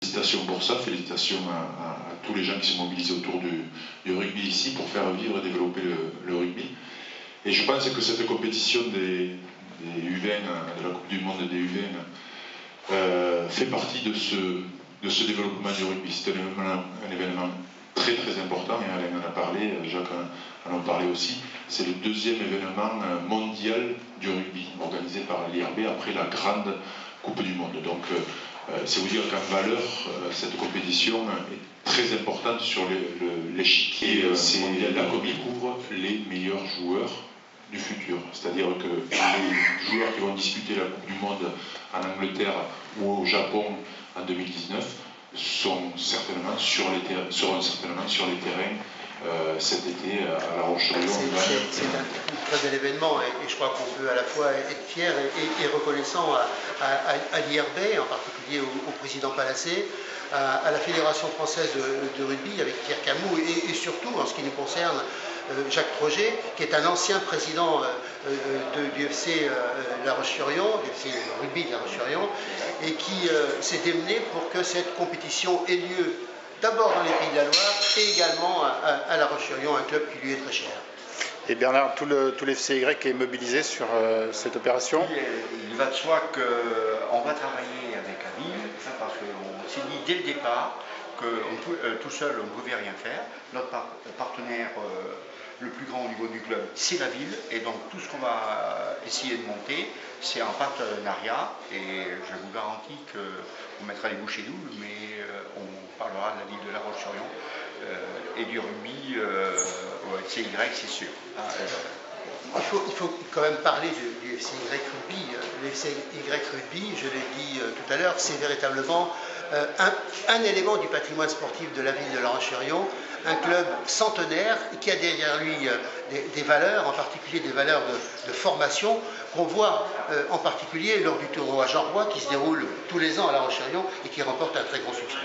félicitations pour ça, félicitations à tous les gens qui sont mobilisés autour du rugby ici pour faire vivre et développer le rugby. Et je pense que cette compétition des U20, de la Coupe du Monde des U20, fait partie de ce développement du rugby. C'est un événement très très important, et Alain en a parlé, Jacques en a parlé aussi. C'est le deuxième événement mondial du rugby organisé par l'IRB après la grande Coupe du Monde. Donc c'est vous dire qu'en valeur, cette compétition est très importante sur l'échiquier mondial. La COBI couvre les meilleurs joueurs du futur. C'est-à-dire que les joueurs qui vont disputer la Coupe du Monde en Angleterre ou au Japon en 2019 seront certainement sur les terrains cet été à La Roche-sur-Yon. C'est un très bel événement et je crois qu'on peut à la fois être fier et reconnaissant à l'IRB, en particulier au président Palacé, à la Fédération française de rugby avec Pierre Camou et surtout en ce qui nous concerne Jacques Troget, qui est un ancien président du FC La Roche-sur-Yon, du FC Rugby de La Roche-sur-Yon, et qui s'est démené pour que cette compétition ait lieu d'abord dans les Pays de la Loire et également à La Roche-sur-Yon, un club qui lui est très cher. Et Bernard, tout l'FCY est mobilisé sur cette opération? Il va de soi qu'on va travailler avec la ville, parce qu'on s'est dit dès le départ que tout seul on ne pouvait rien faire. Notre partenaire le plus grand au niveau du club, c'est la ville, et donc tout ce qu'on va essayer de monter, c'est un partenariat, et je vous garantis qu'on mettra les bouchées doubles, mais on parlera de la ville de La Roche-sur-Yon et du rugby au FCY, c'est sûr. Il faut quand même parler du FCY Rugby. Le FCY Rugby, je l'ai dit tout à l'heure, c'est véritablement un élément du patrimoine sportif de la ville de La Roche-sur-Yon, un club centenaire qui a derrière lui des valeurs, en particulier des valeurs de formation, qu'on voit en particulier lors du tournoi Jean Roy qui se déroule tous les ans à La Roche-sur-Yon et qui remporte un très grand succès.